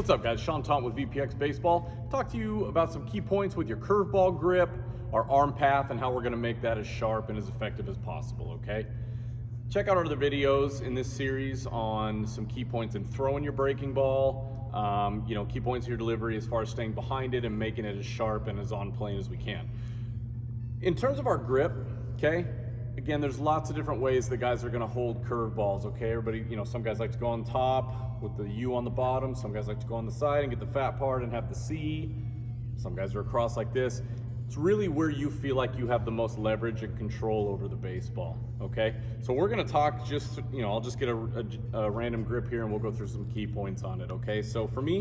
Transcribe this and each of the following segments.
What's up, guys? Sean Taunt with VPX Baseball. Talk to you about some key points with your curveball grip, our arm path, and how we're going to make that as sharp and as effective as possible, okay? Check out our other videos in this series on some key points in throwing your breaking ball, key points in your delivery as far as staying behind it and making it as sharp and as on plane as we can. In terms of our grip, okay, again, there's lots of different ways that guys are going to hold curveballs, okay? Everybody, some guys like to go on top with the U on the bottom. Some guys like to go on the side and get the fat part and have the C. Some guys are across like this. It's really where you feel like you have the most leverage and control over the baseball, okay? So we're going to talk I'll just get a random grip here and we'll go through some key points on it, okay? So for me,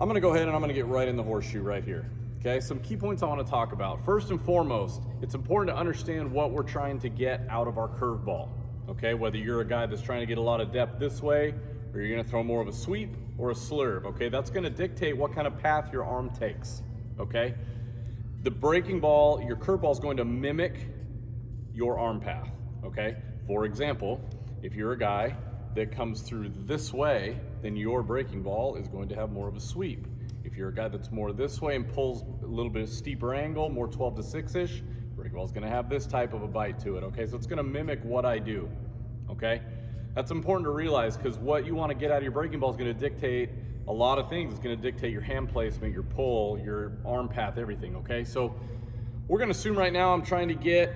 I'm going to go ahead and I'm going to get right in the horseshoe right here. Okay, some key points I want to talk about. First and foremost, it's important to understand what we're trying to get out of our curveball. Okay, whether you're a guy that's trying to get a lot of depth this way, or you're going to throw more of a sweep or a slurve. Okay, that's going to dictate what kind of path your arm takes. Okay, the breaking ball, your curveball is going to mimic your arm path. Okay, for example, if you're a guy that comes through this way, then your breaking ball is going to have more of a sweep. If you're a guy that's more this way and pulls a little bit steeper angle, more 12 to 6-ish, breaking ball is going to have this type of a bite to it, okay? So it's going to mimic what I do, okay? That's important to realize because what you want to get out of your breaking ball is going to dictate a lot of things. It's going to dictate your hand placement, your pull, your arm path, everything, okay? So we're going to assume right now I'm trying to get,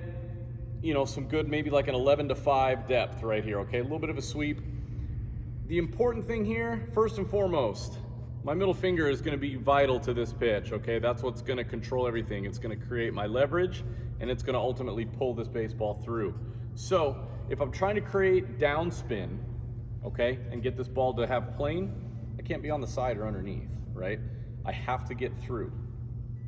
some good, maybe like an 11 to 5 depth right here, okay? A little bit of a sweep. The important thing here, first and foremost, my middle finger is going to be vital to this pitch, okay? That's what's going to control everything. It's going to create my leverage, and it's going to ultimately pull this baseball through. So if I'm trying to create downspin, okay, and get this ball to have plane, I can't be on the side or underneath, right? I have to get through,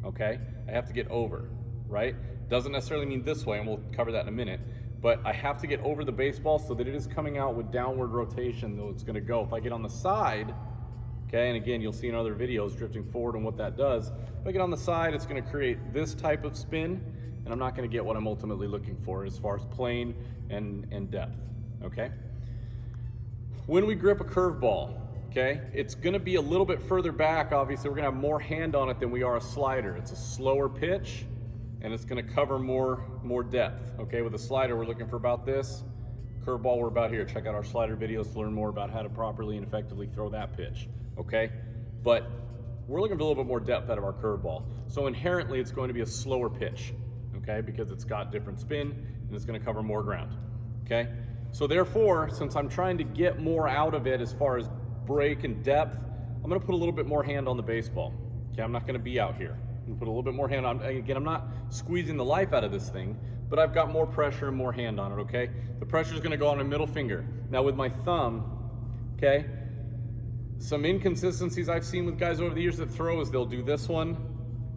okay? I have to get over, right? Doesn't necessarily mean this way, and we'll cover that in a minute, but I have to get over the baseball so that it is coming out with downward rotation, though it's going to go. If I get on the side, okay, and again, you'll see in other videos drifting forward and what that does. If I get on the side, it's going to create this type of spin, and I'm not going to get what I'm ultimately looking for as far as plane and depth, okay? When we grip a curveball, okay, it's going to be a little bit further back. Obviously, we're going to have more hand on it than we are a slider. It's a slower pitch, and it's going to cover more depth, okay? With a slider, we're looking for about this. Curveball, we're about here. Check out our slider videos to learn more about how to properly and effectively throw that pitch. Okay, but we're looking for a little bit more depth out of our curveball. So inherently, it's going to be a slower pitch, okay, because it's got different spin and it's going to cover more ground, okay? So therefore, since I'm trying to get more out of it as far as break and depth, I'm going to put a little bit more hand on the baseball, okay? I'm not going to be out here. I'm going to put a little bit more hand on. Again, I'm not squeezing the life out of this thing, but I've got more pressure and more hand on it, okay? The pressure is going to go on my middle finger. Now with my thumb, okay, some inconsistencies I've seen with guys over the years that throw is they'll do this one,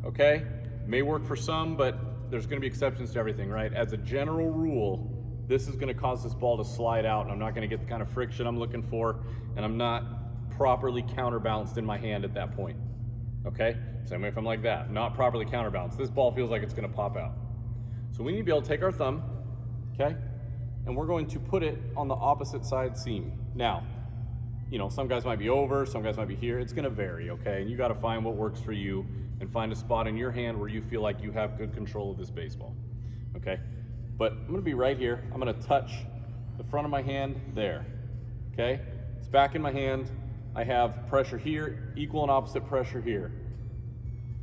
okay? May work for some, but there's gonna be exceptions to everything, right? As a general rule, this is gonna cause this ball to slide out, and I'm not gonna get the kind of friction I'm looking for, and I'm not properly counterbalanced in my hand at that point, okay? Same way if I'm like that, not properly counterbalanced. This ball feels like it's gonna pop out. So we need to be able to take our thumb, okay? And we're going to put it on the opposite side seam. Now, some guys might be over, some guys might be here. It's gonna vary, okay? And you gotta find what works for you and find a spot in your hand where you feel like you have good control of this baseball, okay? But I'm gonna be right here. I'm gonna touch the front of my hand there, okay? It's back in my hand. I have pressure here, equal and opposite pressure here.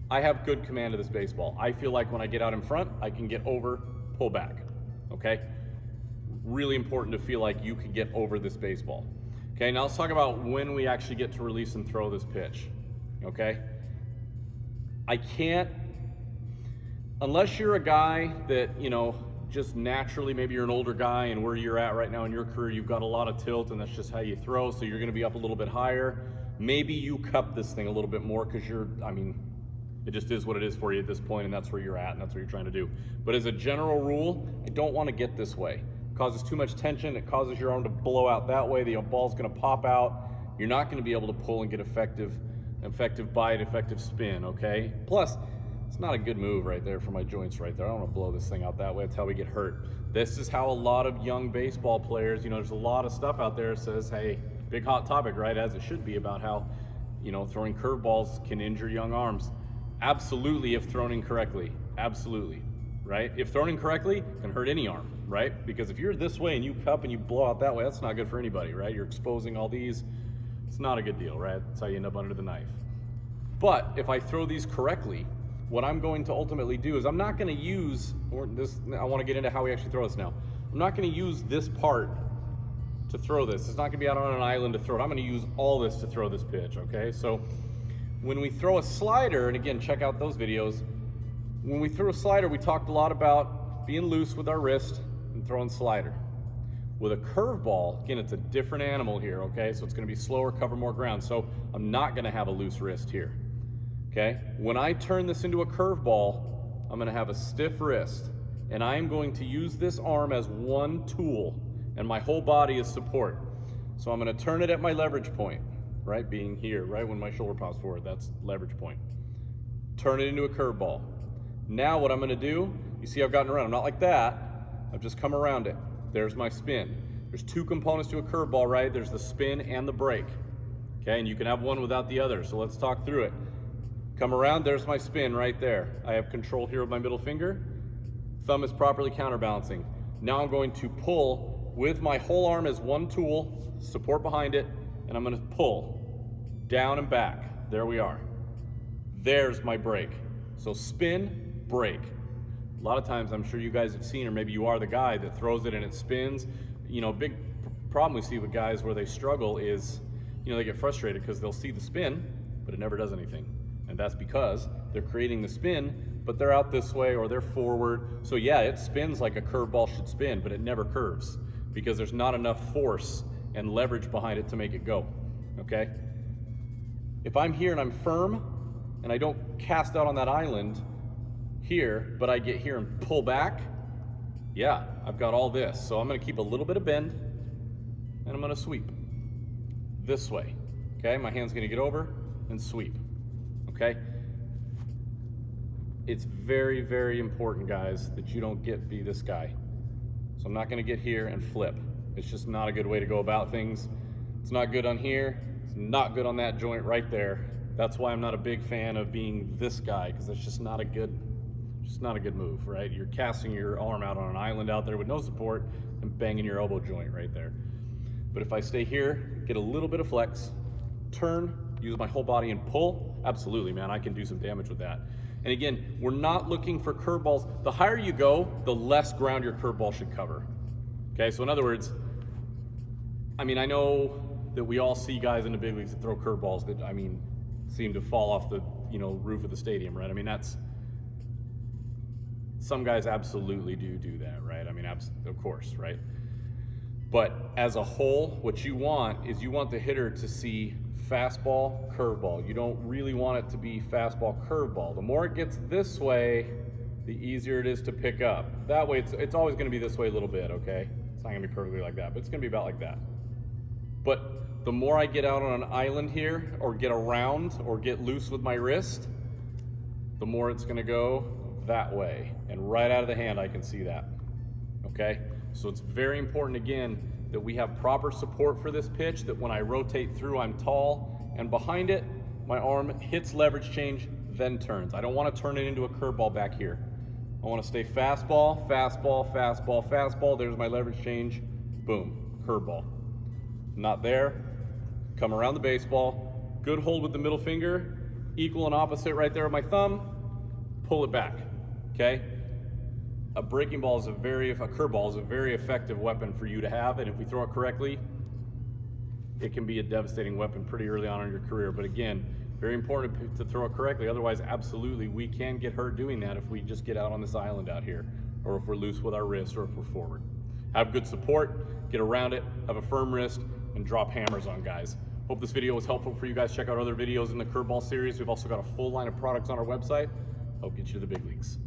I have good command of this baseball. I feel like when I get out in front, I can get over, pull back, okay? Really important to feel like you can get over this baseball. Okay, now let's talk about when we actually get to release and throw this pitch, okay? I can't, unless you're a guy that, just naturally, maybe you're an older guy and where you're at right now in your career, you've got a lot of tilt and that's just how you throw, so you're gonna be up a little bit higher. Maybe you cup this thing a little bit more because it just is what it is for you at this point and that's where you're at and that's what you're trying to do. But as a general rule, I don't wanna get this way. Causes too much tension, it causes your arm to blow out that way, the ball's gonna pop out, you're not gonna be able to pull and get effective bite, effective spin, okay? Plus, it's not a good move right there for my joints right there. I don't wanna blow this thing out that way, that's how we get hurt. This is how a lot of young baseball players, there's a lot of stuff out there that says, hey, big hot topic, right? As it should be, about how, you know, throwing curveballs can injure young arms. Absolutely, if thrown incorrectly. Absolutely, right? If thrown incorrectly, it can hurt any arm, right? Because if you're this way and you cup and you blow out that way, that's not good for anybody, right? You're exposing all these. It's not a good deal, right? That's how you end up under the knife. But if I throw these correctly, what I'm going to ultimately do is I'm not going to use, or this, I want to get into how we actually throw this now. I'm not going to use this part to throw this. It's not going to be out on an island to throw it. I'm going to use all this to throw this pitch, okay? So when we throw a slider, and again, check out those videos. When we throw a slider, we talked a lot about being loose with our wrist and throwing slider. With a curveball, again, it's a different animal here, okay? So it's going to be slower, cover more ground. So I'm not going to have a loose wrist here, okay? When I turn this into a curveball, I'm going to have a stiff wrist, and I am going to use this arm as one tool, and my whole body is support. So I'm going to turn it at my leverage point, right? Being here, right? When my shoulder pops forward, that's leverage point. Turn it into a curveball. Now what I'm going to do, you see I've gotten around. I'm not like that. I've just come around it. There's my spin. There's two components to a curveball, right? There's the spin and the break. Okay, and you can have one without the other. So let's talk through it. Come around, there's my spin right there. I have control here with my middle finger. Thumb is properly counterbalancing. Now I'm going to pull with my whole arm as one tool, support behind it, and I'm going to pull down and back. There we are. There's my break. So spin, break. A lot of times I'm sure you guys have seen, or maybe you are the guy that throws it and it spins. You know, big problem we see with guys where they struggle is, you know, they get frustrated because they'll see the spin, but it never does anything. And that's because they're creating the spin, but they're out this way or they're forward. So yeah, it spins like a curveball should spin, but it never curves because there's not enough force and leverage behind it to make it go, okay? If I'm here and I'm firm and I don't cast out on that island here, but I get here and pull back, yeah, I've got all this. So I'm gonna keep a little bit of bend and I'm gonna sweep this way, okay? My hand's gonna get over and sweep, okay? It's very, very important, guys, that you don't be this guy. So I'm not gonna get here and flip. It's just not a good way to go about things. It's not good on here. It's not good on that joint right there. That's why I'm not a big fan of being this guy, because it's just not a good move, right? You're casting your arm out on an island out there with no support and banging your elbow joint right there. But if I stay here, get a little bit of flex, turn, use my whole body and pull, absolutely, man, I can do some damage with that. And again, we're not looking for curveballs. The higher you go, the less ground your curveball should cover. Okay, so in other words, I mean, I know that we all see guys in the big leagues that throw curveballs that, I mean, seem to fall off the, you know, roof of the stadium, right? I mean, some guys absolutely do that, right? I mean, of course, right? But as a whole, what you want is you want the hitter to see fastball, curveball. You don't really want it to be fastball, curveball. The more it gets this way, the easier it is to pick up. That way, it's always gonna be this way a little bit, okay? It's not gonna be perfectly like that, but it's gonna be about like that. But the more I get out on an island here, or get around, or get loose with my wrist, the more it's gonna go that way. And right out of the hand, I can see that, okay? So it's very important, again, that we have proper support for this pitch, that when I rotate through, I'm tall, and behind it, my arm hits leverage change, then turns. I don't want to turn it into a curveball back here. I want to stay fastball, fastball, fastball, fastball. There's my leverage change, boom, curveball. Not there, come around the baseball, good hold with the middle finger, equal and opposite right there with my thumb, pull it back, okay? A breaking ball is a curveball is a very effective weapon for you to have, and if we throw it correctly, it can be a devastating weapon pretty early on in your career. But again, very important to throw it correctly. Otherwise, absolutely, we can get hurt doing that if we just get out on this island out here, or if we're loose with our wrist, or if we're forward. Have good support, get around it, have a firm wrist, and drop hammers on guys. Hope this video was helpful for you guys. Check out other videos in the curveball series. We've also got a full line of products on our website. Help get you to the big leagues.